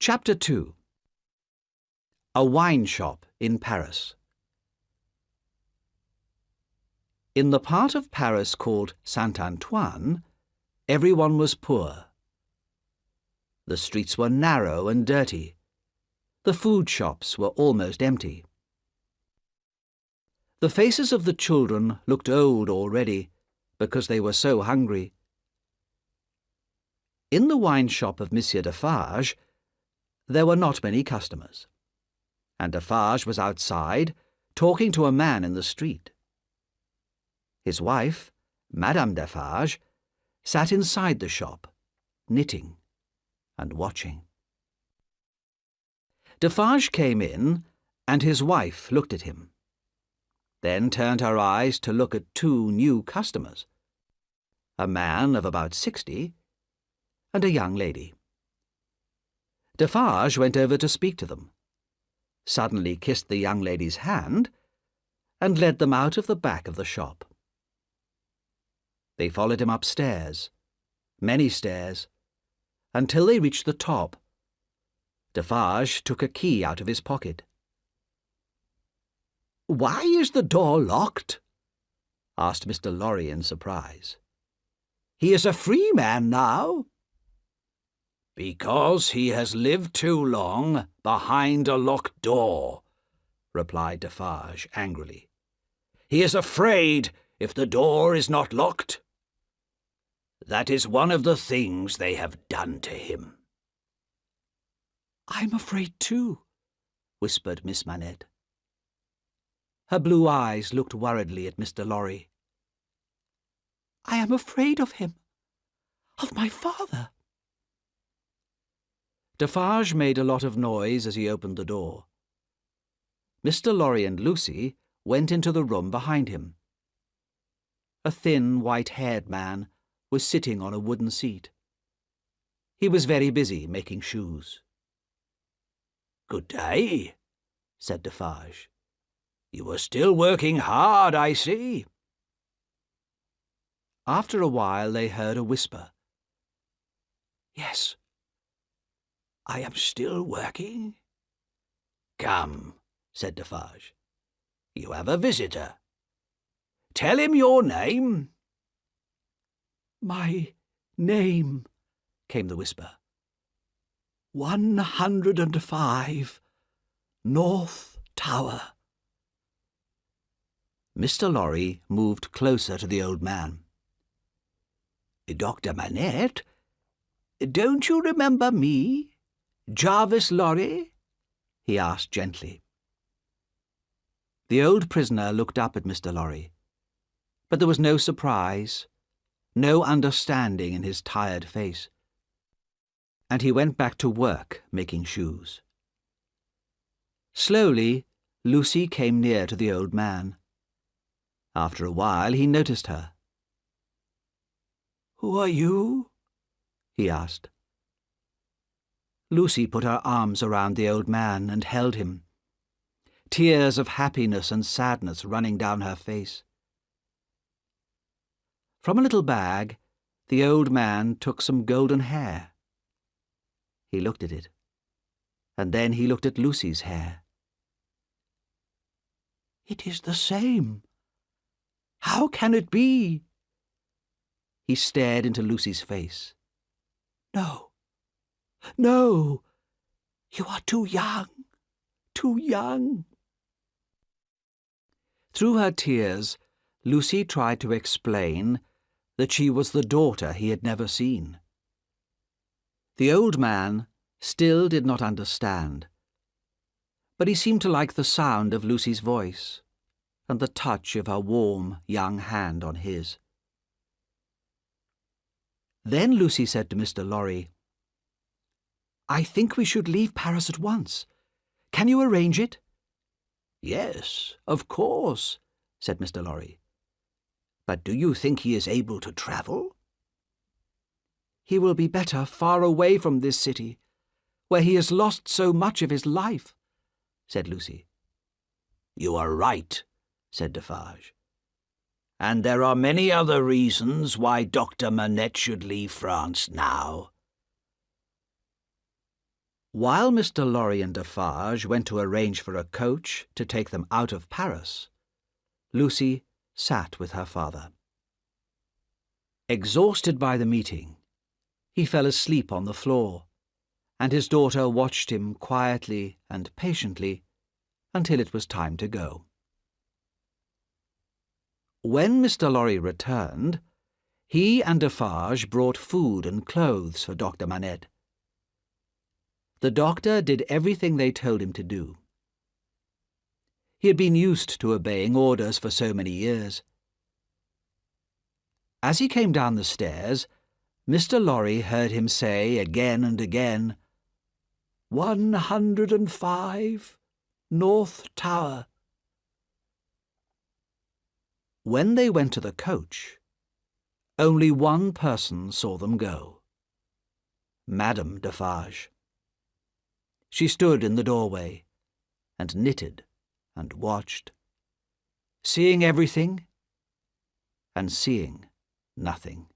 Chapter 2. A Wine Shop in Paris. In the part of Paris called Saint-Antoine, everyone was poor. The streets were narrow and dirty. The food shops were almost empty. The faces of the children looked old already because they were so hungry. In the wine shop of Monsieur Defarge, there were not many customers, and Defarge was outside talking to a man in the street. His wife, Madame Defarge, sat inside the shop, knitting and watching. Defarge came in, and his wife looked at him, then turned her eyes to look at two new customers, a man of about 60 and a young lady. Defarge went over to speak to them, suddenly kissed the young lady's hand, and led them out of the back of the shop. They followed him upstairs, many stairs, until they reached the top. Defarge took a key out of his pocket. "Why is the door locked?" asked Mr. Lorry in surprise. "He is a free man now." "Because he has lived too long behind a locked door," replied Defarge angrily. "He is afraid if the door is not locked. That is one of the things they have done to him." "I'm afraid too," whispered Miss Manette. Her blue eyes looked worriedly at Mr. Lorry. "I am afraid of him, of my father." Defarge made a lot of noise as he opened the door. Mr. Lorry and Lucy went into the room behind him. A thin, white-haired man was sitting on a wooden seat. He was very busy making shoes. "Good day," said Defarge. "You are still working hard, I see." After a while they heard a whisper. "Yes, I am still working." "Come," said Defarge. "You have a visitor. Tell him your name." "My name," came the whisper. 105, North Tower." Mr. Lorry moved closer to the old man. "Dr. Manette, don't you remember me? Jarvis Lorry?" he asked gently. The old prisoner looked up at Mr. Lorry, but there was no surprise, no understanding in his tired face, and he went back to work making shoes. Slowly, Lucy came near to the old man. After a while he noticed her. "Who are you?" he asked. Lucy put her arms around the old man and held him, tears of happiness and sadness running down her face. From a little bag, the old man took some golden hair. He looked at it, and then he looked at Lucy's hair. "It is the same. How can it be?" He stared into Lucy's face. "No. No, you are too young, too young." Through her tears, Lucy tried to explain that she was the daughter he had never seen. The old man still did not understand, but he seemed to like the sound of Lucy's voice and the touch of her warm, young hand on his. Then Lucy said to Mr. Lorry, "I think we should leave Paris at once. Can you arrange it?" "Yes, of course," said Mr. Lorry. "But do you think he is able to travel?" "He will be better far away from this city, where he has lost so much of his life," said Lucy. "You are right," said Defarge. "And there are many other reasons why Dr. Manette should leave France now. While Mr. Lorry and Defarge went to arrange for a coach to take them out of Paris, Lucy sat with her father. Exhausted by the meeting, he fell asleep on the floor, and his daughter watched him quietly and patiently until it was time to go. When Mr. Lorry returned, he and Defarge brought food and clothes for Dr. Manette. The doctor did everything they told him to do. He had been used to obeying orders for so many years. As he came down the stairs, Mr. Lorry heard him say again and again, 105, North Tower. When they went to the coach, only one person saw them go. Madame Defarge. She stood in the doorway and knitted and watched, seeing everything and seeing nothing.